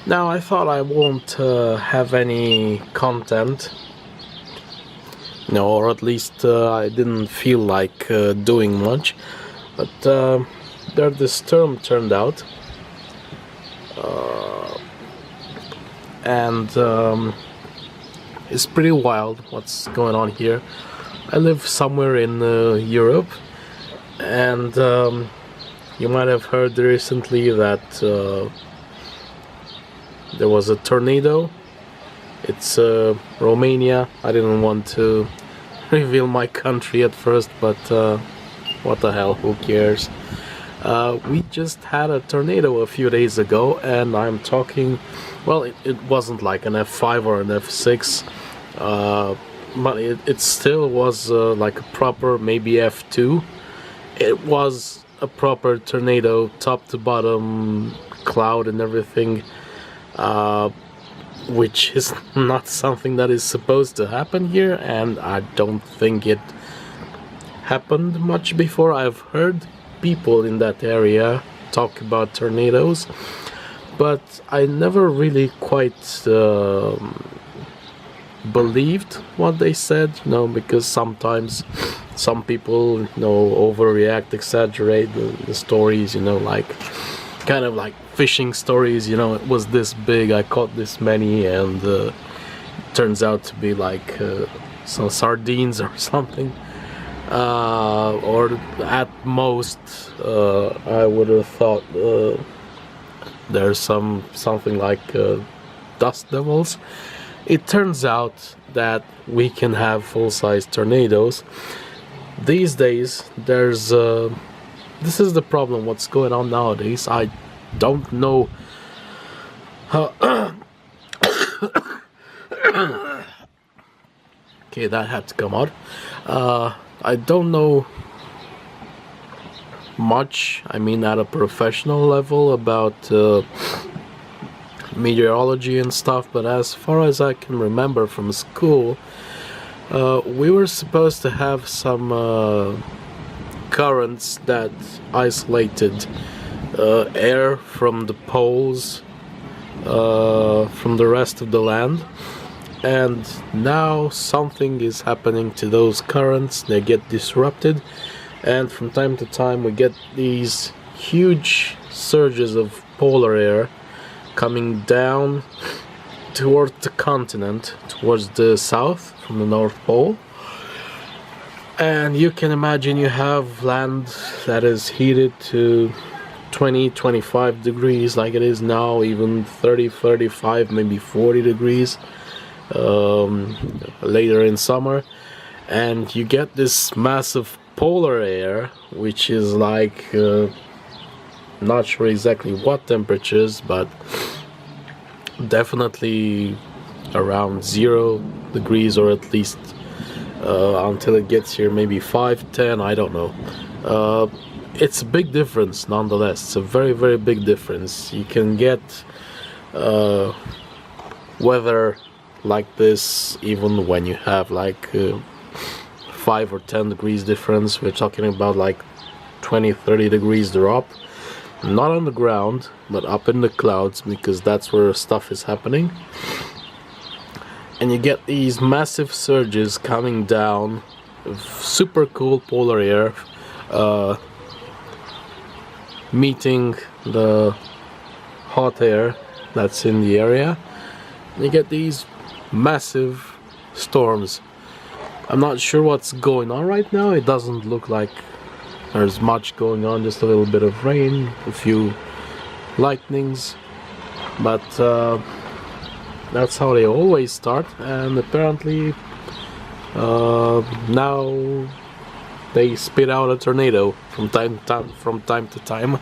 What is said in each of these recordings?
Now I thought I won't have any content, or at least I didn't feel like doing much, but there this term turned out, and it's pretty wild what's going on here. I live somewhere in Europe, and you might have heard recently that there was a tornado. It's Romania. I didn't want to reveal my country at first, but what the hell, who cares? We just had a tornado a few days ago, and I'm talking, well, it wasn't like an F5 or an F6, but it still was like a proper, maybe F2. It was a proper tornado, top to bottom, cloud and everything, which is not something that is supposed to happen here, and I don't think it happened much before. I've heard people in that area talk about tornadoes, but I never really quite believed what they said, because sometimes some people, overreact, exaggerate the stories, like kind of like fishing stories, it was this big, I caught this many, and turns out to be like some sardines or something, or at most I would have thought there's something like dust devils. It turns out that we can have full-size tornadoes these days. There's this is the problem, what's going on nowadays. I don't know how okay, that had to come out. I don't know much, at a professional level, about meteorology and stuff, but as far as I can remember from school, we were supposed to have some currents that isolated air from the poles, from the rest of the land, and now something is happening to those currents. They get disrupted, and from time to time we get these huge surges of polar air coming down towards the continent, towards the south, from the North Pole. And you can imagine you have land that is heated to 20-25 degrees, like it is now, even 30-35, maybe 40 degrees later in summer, and you get this massive polar air, which is like not sure exactly what temperatures, but definitely around 0 degrees, or at least until it gets here, maybe 5-10, I don't know. It's a big difference nonetheless. It's a very, very big difference. You can get weather like this even when you have like 5 or 10 degrees difference. We're talking about like 20-30 degrees drop, not on the ground but up in the clouds, because that's where stuff is happening. And you get these massive surges coming down, super cool polar air meeting the hot air that's in the area. And you get these massive storms. I'm not sure what's going on right now. It doesn't look like there's much going on, just a little bit of rain, a few lightnings, but that's how they always start. And apparently now they spit out a tornado from time to time.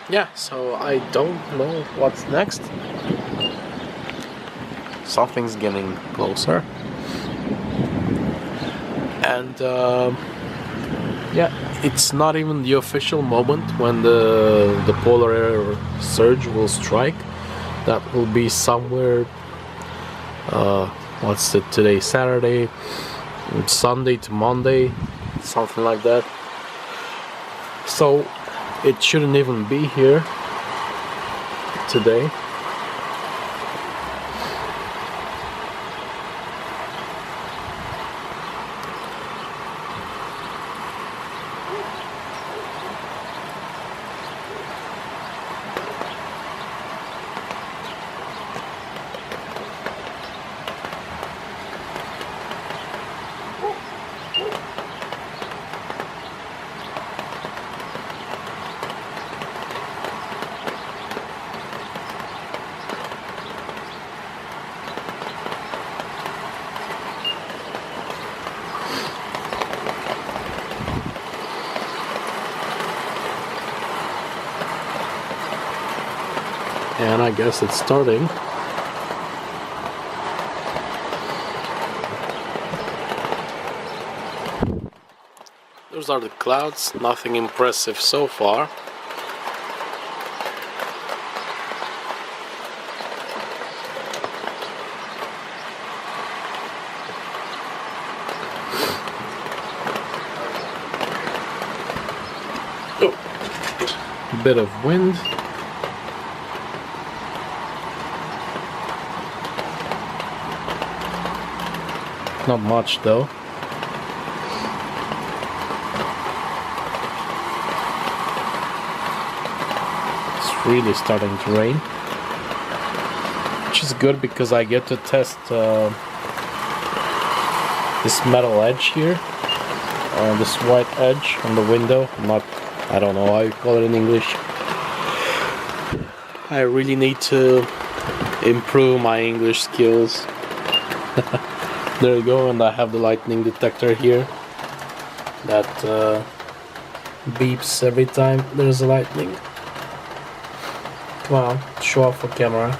Yeah, so I don't know what's next. Something's getting closer, and yeah, it's not even the official moment when the polar air surge will strike. That will be somewhere, what's it today, Saturday, Sunday to Monday, something like that. So it shouldn't even be here today. And I guess it's starting. Those are the clouds, nothing impressive so far. Oh. Bit of wind. Not much though. It's really starting to rain, which is good because I get to test this metal edge here, this white edge on the window. I don't know how you call it in English. I really need to improve my English skills. There you go, and I have the lightning detector here that beeps every time there's a lightning. Come on, show off for camera.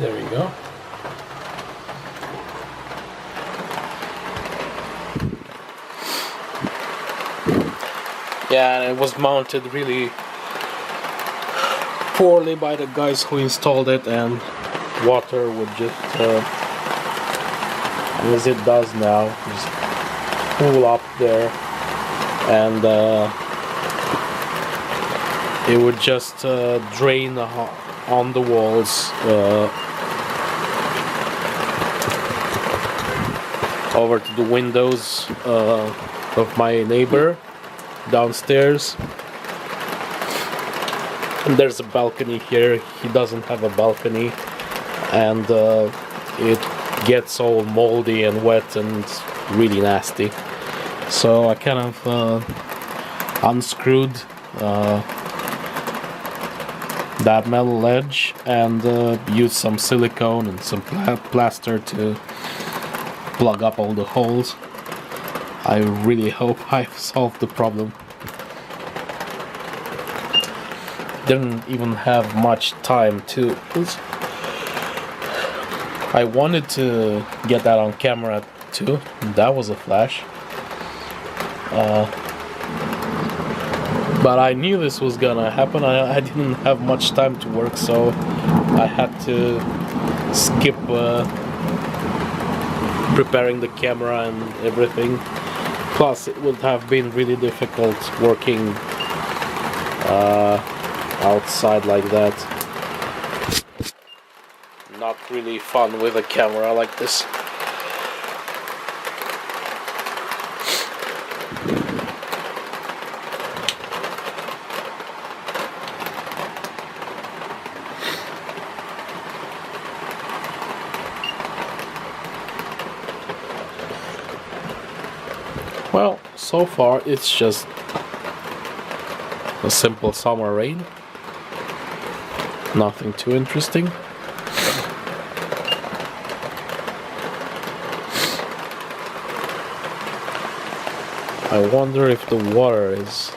There we go. Yeah, and it was mounted really poorly by the guys who installed it, and water would just, as it does now, just pool up there, and it would just drain on the walls over to the windows of my neighbor downstairs. And there's a balcony here. He doesn't have a balcony, and it gets all moldy and wet and really nasty. So I kind of unscrewed that metal edge and used some silicone and some plaster to plug up all the holes. I really hope I've solved the problem. Didn't even have much time to. I wanted to get that on camera too. That was a flash. But I knew this was gonna happen. I didn't have much time to work, so I had to skip preparing the camera and everything. Plus, it would have been really difficult working outside like that. Not really fun with a camera like this. Well, so far it's just a simple summer rain. Nothing too interesting. I wonder if the water is...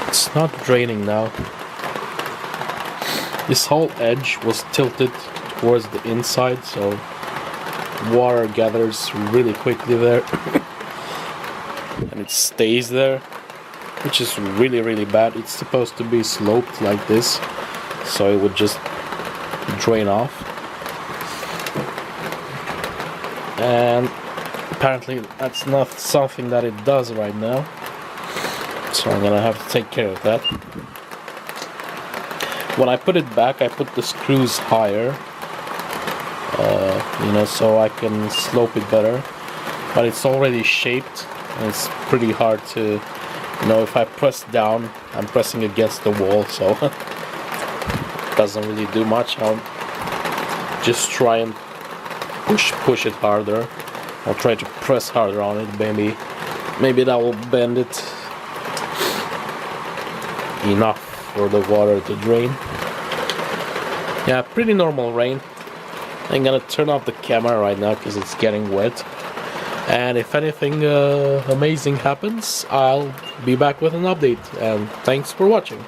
It's not draining now. This whole edge was tilted towards the inside, so water gathers really quickly there and it stays there, which is really bad. It's supposed to be sloped like this, so it would just drain off, and apparently that's not something that it does right now, so I'm gonna have to take care of that. When I put it back, I put the screws higher, you know, so I can slope it better, but it's already shaped and it's pretty hard to, you know, if I press down, I'm pressing against the wall, so it doesn't really do much. I'll just try and push it harder. I'll try to press harder on it, maybe that will bend it enough for the water to drain. Yeah, pretty normal rain. I'm gonna turn off the camera right now because it's getting wet, and if anything amazing happens, I'll be back with an update, and thanks for watching.